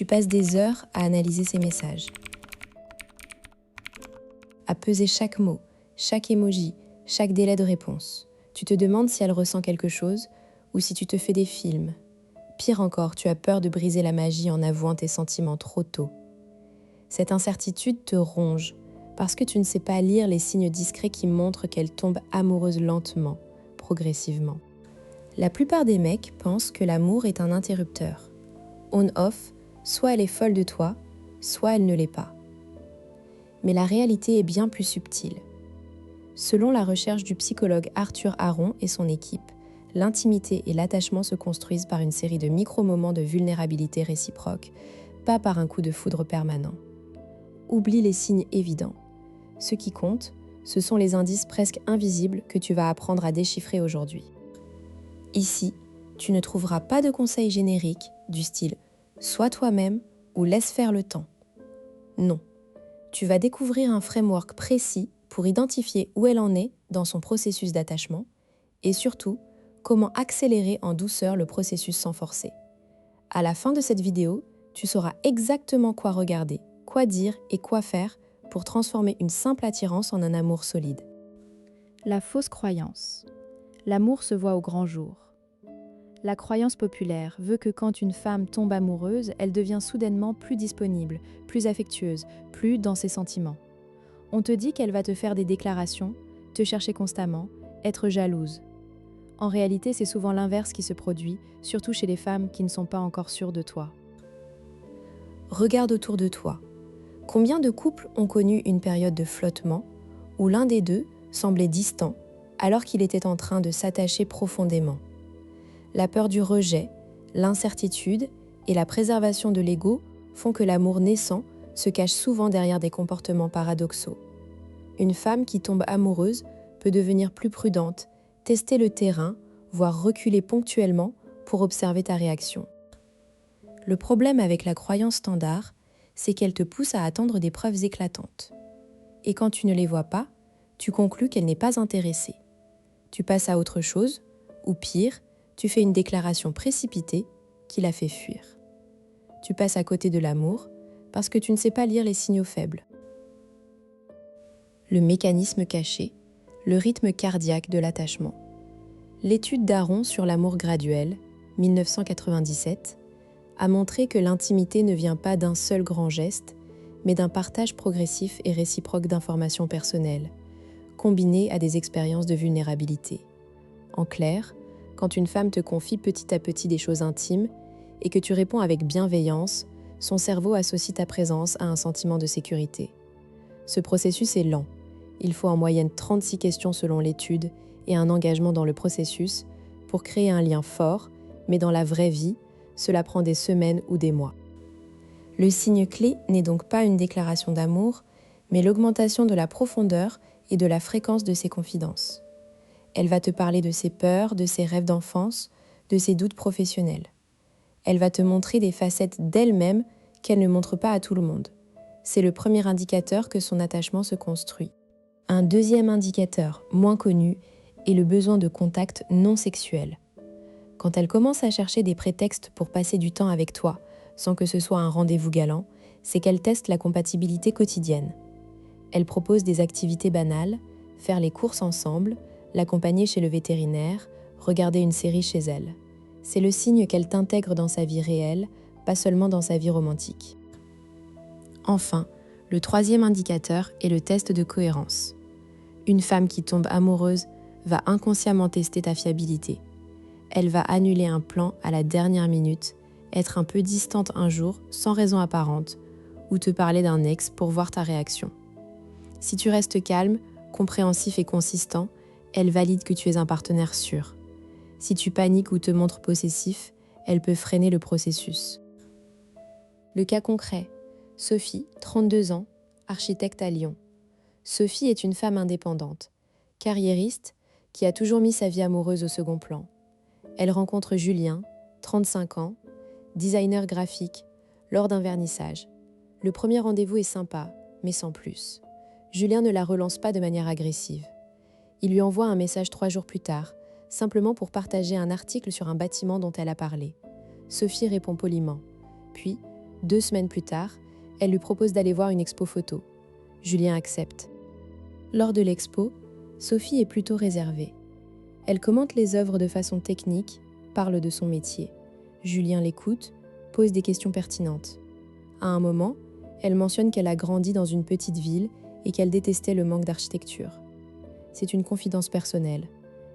Tu passes des heures à analyser ses messages, à peser chaque mot, chaque emoji, chaque délai de réponse. Tu te demandes si elle ressent quelque chose ou si tu te fais des films. Pire encore, tu as peur de briser la magie en avouant tes sentiments trop tôt. Cette incertitude te ronge parce que tu ne sais pas lire les signes discrets qui montrent qu'elle tombe amoureuse lentement, progressivement. La plupart des mecs pensent que l'amour est un interrupteur. On-off, soit elle est folle de toi, soit elle ne l'est pas. Mais la réalité est bien plus subtile. Selon la recherche du psychologue Arthur Aron et son équipe, l'intimité et l'attachement se construisent par une série de micro-moments de vulnérabilité réciproque, pas par un coup de foudre permanent. Oublie les signes évidents. Ce qui compte, ce sont les indices presque invisibles que tu vas apprendre à déchiffrer aujourd'hui. Ici, tu ne trouveras pas de conseils génériques du style « sois toi-même » ou « laisse faire le temps ». Non, tu vas découvrir un framework précis pour identifier où elle en est dans son processus d'attachement et surtout, comment accélérer en douceur le processus sans forcer. À la fin de cette vidéo, tu sauras exactement quoi regarder, quoi dire et quoi faire pour transformer une simple attirance en un amour solide. La fausse croyance. L'amour se voit au grand jour. La croyance populaire veut que quand une femme tombe amoureuse, elle devient soudainement plus disponible, plus affectueuse, plus dans ses sentiments. On te dit qu'elle va te faire des déclarations, te chercher constamment, être jalouse. En réalité, c'est souvent l'inverse qui se produit, surtout chez les femmes qui ne sont pas encore sûres de toi. Regarde autour de toi. Combien de couples ont connu une période de flottement où l'un des deux semblait distant alors qu'il était en train de s'attacher profondément? La peur du rejet, l'incertitude et la préservation de l'ego font que l'amour naissant se cache souvent derrière des comportements paradoxaux. Une femme qui tombe amoureuse peut devenir plus prudente, tester le terrain, voire reculer ponctuellement pour observer ta réaction. Le problème avec la croyance standard, c'est qu'elle te pousse à attendre des preuves éclatantes. Et quand tu ne les vois pas, tu conclus qu'elle n'est pas intéressée. Tu passes à autre chose, ou pire, tu fais une déclaration précipitée qui la fait fuir. Tu passes à côté de l'amour parce que tu ne sais pas lire les signaux faibles. Le mécanisme caché, le rythme cardiaque de l'attachement. L'étude d'Aron sur l'amour graduel, 1997, a montré que l'intimité ne vient pas d'un seul grand geste, mais d'un partage progressif et réciproque d'informations personnelles, combinées à des expériences de vulnérabilité. En clair, quand une femme te confie petit à petit des choses intimes et que tu réponds avec bienveillance, son cerveau associe ta présence à un sentiment de sécurité. Ce processus est lent. Il faut en moyenne 36 questions selon l'étude et un engagement dans le processus pour créer un lien fort, mais dans la vraie vie, cela prend des semaines ou des mois. Le signe clé n'est donc pas une déclaration d'amour, mais l'augmentation de la profondeur et de la fréquence de ses confidences. Elle va te parler de ses peurs, de ses rêves d'enfance, de ses doutes professionnels. Elle va te montrer des facettes d'elle-même qu'elle ne montre pas à tout le monde. C'est le premier indicateur que son attachement se construit. Un deuxième indicateur, moins connu, est le besoin de contact non sexuel. Quand elle commence à chercher des prétextes pour passer du temps avec toi, sans que ce soit un rendez-vous galant, c'est qu'elle teste la compatibilité quotidienne. Elle propose des activités banales, faire les courses ensemble, l'accompagner chez le vétérinaire, regarder une série chez elle. C'est le signe qu'elle t'intègre dans sa vie réelle, pas seulement dans sa vie romantique. Enfin, le troisième indicateur est le test de cohérence. Une femme qui tombe amoureuse va inconsciemment tester ta fiabilité. Elle va annuler un plan à la dernière minute, être un peu distante un jour sans raison apparente, ou te parler d'un ex pour voir ta réaction. Si tu restes calme, compréhensif et consistant, elle valide que tu es un partenaire sûr. Si tu paniques ou te montres possessif, elle peut freiner le processus. Le cas concret, Sophie, 32 ans, architecte à Lyon. Sophie est une femme indépendante, carriériste, qui a toujours mis sa vie amoureuse au second plan. Elle rencontre Julien, 35 ans, designer graphique, lors d'un vernissage. Le premier rendez-vous est sympa, mais sans plus. Julien ne la relance pas de manière agressive. Il lui envoie un message 3 jours plus tard, simplement pour partager un article sur un bâtiment dont elle a parlé. Sophie répond poliment. Puis, 2 semaines plus tard, elle lui propose d'aller voir une expo photo. Julien accepte. Lors de l'expo, Sophie est plutôt réservée. Elle commente les œuvres de façon technique, parle de son métier. Julien l'écoute, pose des questions pertinentes. À un moment, elle mentionne qu'elle a grandi dans une petite ville et qu'elle détestait le manque d'architecture. C'est une confidence personnelle.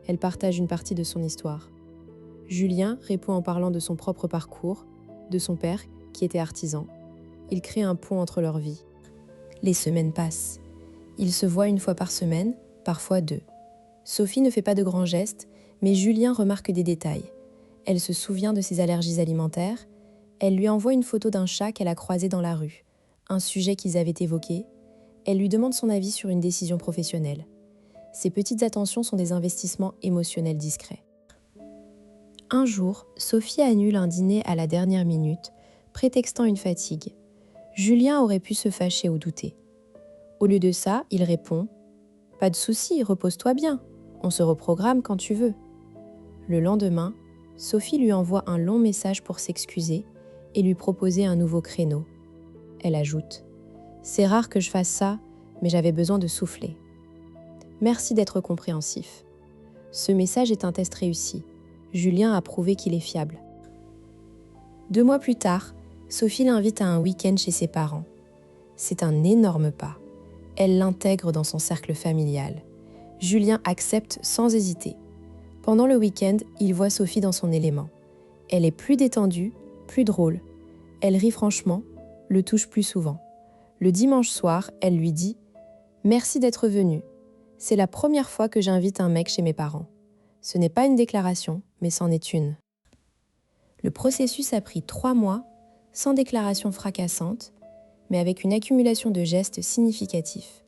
Elle partage une partie de son histoire. Julien répond en parlant de son propre parcours, de son père qui était artisan. Il crée un pont entre leurs vies. Les semaines passent. Ils se voient 1 fois par semaine, parfois 2. Sophie ne fait pas de grands gestes, mais Julien remarque des détails. Elle se souvient de ses allergies alimentaires. Elle lui envoie une photo d'un chat qu'elle a croisé dans la rue, un sujet qu'ils avaient évoqué. Elle lui demande son avis sur une décision professionnelle. Ces petites attentions sont des investissements émotionnels discrets. Un jour, Sophie annule un dîner à la dernière minute, prétextant une fatigue. Julien aurait pu se fâcher ou douter. Au lieu de ça, il répond « Pas de souci, repose-toi bien, on se reprogramme quand tu veux ». Le lendemain, Sophie lui envoie un long message pour s'excuser et lui proposer un nouveau créneau. Elle ajoute « C'est rare que je fasse ça, mais j'avais besoin de souffler. Merci d'être compréhensif. » Ce message est un test réussi. Julien a prouvé qu'il est fiable. 2 mois plus tard, Sophie l'invite à un week-end chez ses parents. C'est un énorme pas. Elle l'intègre dans son cercle familial. Julien accepte sans hésiter. Pendant le week-end, il voit Sophie dans son élément. Elle est plus détendue, plus drôle. Elle rit franchement, le touche plus souvent. Le dimanche soir, elle lui dit « Merci d'être venu. C'est la première fois que j'invite un mec chez mes parents. Ce n'est pas une déclaration, mais c'en est une. » Le processus a pris 3 mois, sans déclaration fracassante, mais avec une accumulation de gestes significatifs.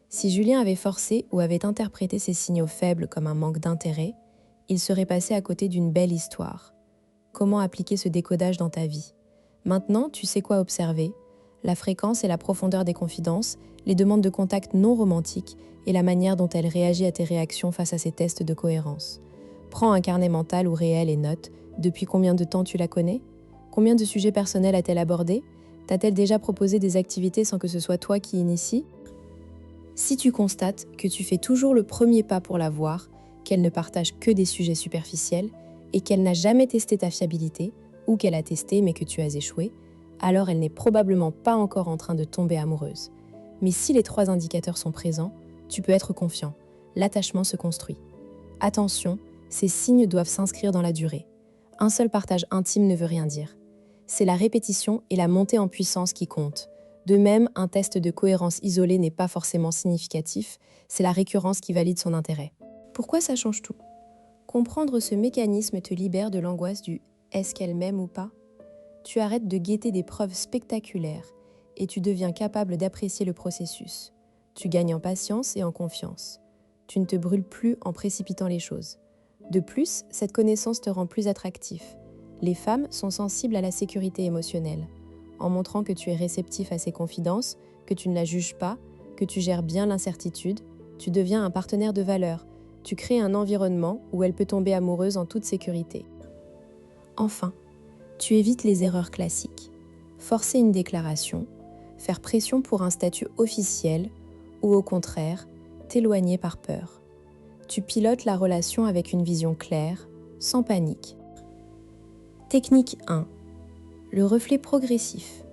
Si Julien avait forcé ou avait interprété ces signaux faibles comme un manque d'intérêt, il serait passé à côté d'une belle histoire. Comment appliquer ce décodage dans ta vie ? Maintenant, tu sais quoi observer. La fréquence et la profondeur des confidences, les demandes de contact non romantiques et la manière dont elle réagit à tes réactions face à ces tests de cohérence. Prends un carnet mental ou réel et note. Depuis combien de temps tu la connais ? Combien de sujets personnels a-t-elle abordé ? T'a-t-elle déjà proposé des activités sans que ce soit toi qui initie ? Si tu constates que tu fais toujours le premier pas pour la voir, qu'elle ne partage que des sujets superficiels et qu'elle n'a jamais testé ta fiabilité, ou qu'elle a testé mais que tu as échoué, alors elle n'est probablement pas encore en train de tomber amoureuse. Mais si les 3 indicateurs sont présents, tu peux être confiant. L'attachement se construit. Attention, ces signes doivent s'inscrire dans la durée. Un seul partage intime ne veut rien dire. C'est la répétition et la montée en puissance qui comptent. De même, un test de cohérence isolé n'est pas forcément significatif, c'est la récurrence qui valide son intérêt. Pourquoi ça change tout ? Comprendre ce mécanisme te libère de l'angoisse du « est-ce qu'elle m'aime ou pas ?» Tu arrêtes de guetter des preuves spectaculaires et tu deviens capable d'apprécier le processus. Tu gagnes en patience et en confiance. Tu ne te brûles plus en précipitant les choses. De plus, cette connaissance te rend plus attractif. Les femmes sont sensibles à la sécurité émotionnelle. En montrant que tu es réceptif à ses confidences, que tu ne la juges pas, que tu gères bien l'incertitude, tu deviens un partenaire de valeur. Tu crées un environnement où elle peut tomber amoureuse en toute sécurité. Enfin, tu évites les erreurs classiques. Forcer une déclaration, faire pression pour un statut officiel ou au contraire, t'éloigner par peur. Tu pilotes la relation avec une vision claire, sans panique. Technique 1. Le reflet progressif.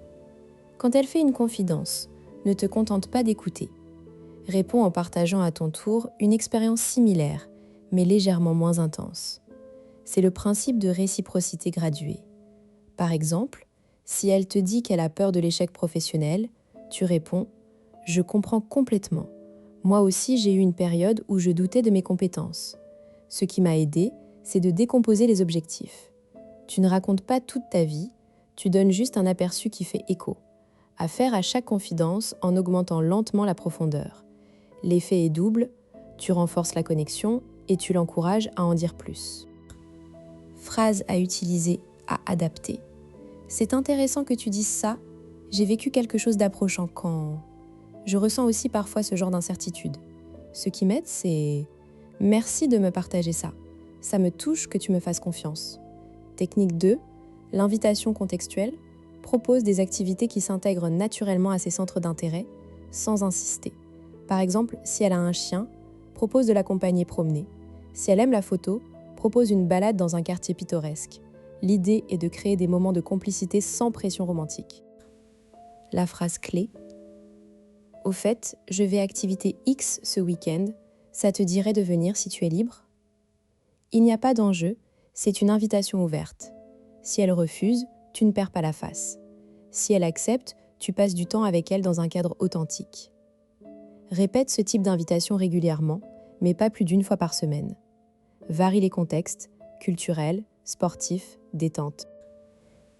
Quand elle fait une confidence, ne te contente pas d'écouter. Réponds en partageant à ton tour une expérience similaire, mais légèrement moins intense. C'est le principe de réciprocité graduée. Par exemple, si elle te dit qu'elle a peur de l'échec professionnel, tu réponds « Je comprends complètement. Moi aussi, j'ai eu une période où je doutais de mes compétences. Ce qui m'a aidé, c'est de décomposer les objectifs. Tu ne racontes pas toute ta vie, tu donnes juste un aperçu qui fait écho. À faire à chaque confidence en augmentant lentement la profondeur. L'effet est double, tu renforces la connexion et tu l'encourages à en dire plus. Phrase à utiliser, à adapter. C'est intéressant que tu dises ça, j'ai vécu quelque chose d'approchant quand... Je ressens aussi parfois ce genre d'incertitude. Ce qui m'aide, c'est « Merci de me partager ça. Ça me touche que tu me fasses confiance. » Technique 2, l'invitation contextuelle. propose des activités qui s'intègrent naturellement à ses centres d'intérêt, sans insister. Par exemple, si elle a un chien, propose de l'accompagner promener. Si elle aime la photo, propose une balade dans un quartier pittoresque. L'idée est de créer des moments de complicité sans pression romantique. La phrase clé: au fait, je vais à activité X ce week-end, ça te dirait de venir si tu es libre? Il n'y a pas d'enjeu, c'est une invitation ouverte. Si elle refuse, tu ne perds pas la face. Si elle accepte, tu passes du temps avec elle dans un cadre authentique. Répète ce type d'invitation régulièrement, mais pas plus d'une fois par semaine. Varie les contextes, culturels, sportifs, détente.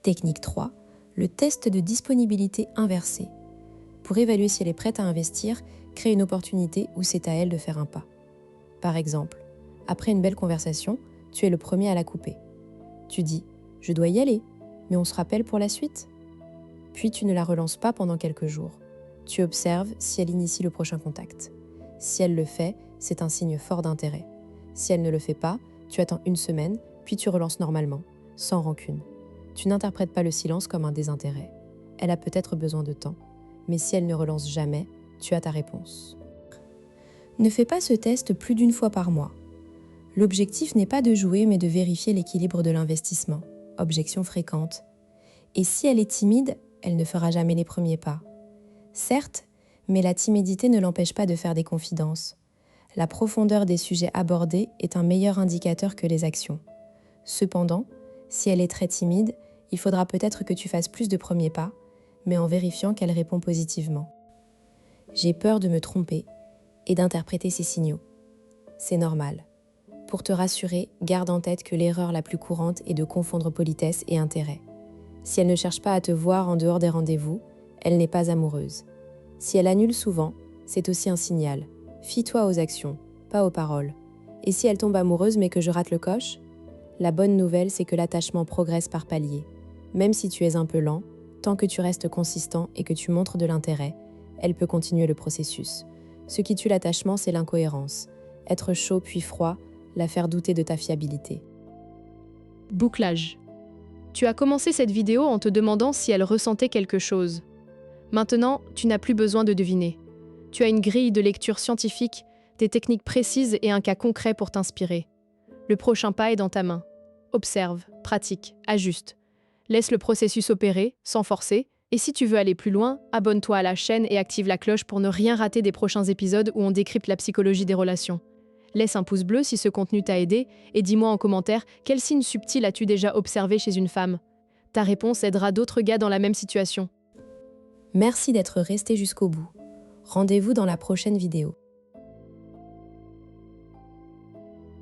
Technique 3, le test de disponibilité inversé. Pour évaluer si elle est prête à investir, crée une opportunité où c'est à elle de faire un pas. Par exemple, après une belle conversation, tu es le premier à la couper. Tu dis « Je dois y aller, mais on se rappelle pour la suite ?» Puis tu ne la relances pas pendant quelques jours. Tu observes si elle initie le prochain contact. Si elle le fait, c'est un signe fort d'intérêt. Si elle ne le fait pas, tu attends une semaine, puis tu relances normalement, sans rancune. Tu n'interprètes pas le silence comme un désintérêt. Elle a peut-être besoin de temps, mais si elle ne relance jamais, tu as ta réponse. Ne fais pas ce test plus d'une fois par mois. L'objectif n'est pas de jouer, mais de vérifier l'équilibre de l'investissement. Objection fréquente. Et si elle est timide, elle ne fera jamais les premiers pas. Certes, mais la timidité ne l'empêche pas de faire des confidences. La profondeur des sujets abordés est un meilleur indicateur que les actions. Cependant, si elle est très timide, il faudra peut-être que tu fasses plus de premiers pas, mais en vérifiant qu'elle répond positivement. J'ai peur de me tromper et d'interpréter ces signaux. C'est normal. Pour te rassurer, garde en tête que l'erreur la plus courante est de confondre politesse et intérêt. Si elle ne cherche pas à te voir en dehors des rendez-vous, elle n'est pas amoureuse. Si elle annule souvent, c'est aussi un signal. Fie-toi aux actions, pas aux paroles. Et si elle tombe amoureuse mais que je rate le coche? La bonne nouvelle, c'est que l'attachement progresse par paliers. Même si tu es un peu lent, tant que tu restes consistant et que tu montres de l'intérêt, elle peut continuer le processus. Ce qui tue l'attachement, c'est l'incohérence. Être chaud puis froid, la faire douter de ta fiabilité. Bouclage. Tu as commencé cette vidéo en te demandant si elle ressentait quelque chose. Maintenant, tu n'as plus besoin de deviner. Tu as une grille de lecture scientifique, des techniques précises et un cas concret pour t'inspirer. Le prochain pas est dans ta main. Observe, pratique, ajuste. Laisse le processus opérer, sans forcer. Et si tu veux aller plus loin, abonne-toi à la chaîne et active la cloche pour ne rien rater des prochains épisodes où on décrypte la psychologie des relations. Laisse un pouce bleu si ce contenu t'a aidé et dis-moi en commentaire quel signe subtil as-tu déjà observé chez une femme. Ta réponse aidera d'autres gars dans la même situation. Merci d'être resté jusqu'au bout. Rendez-vous dans la prochaine vidéo.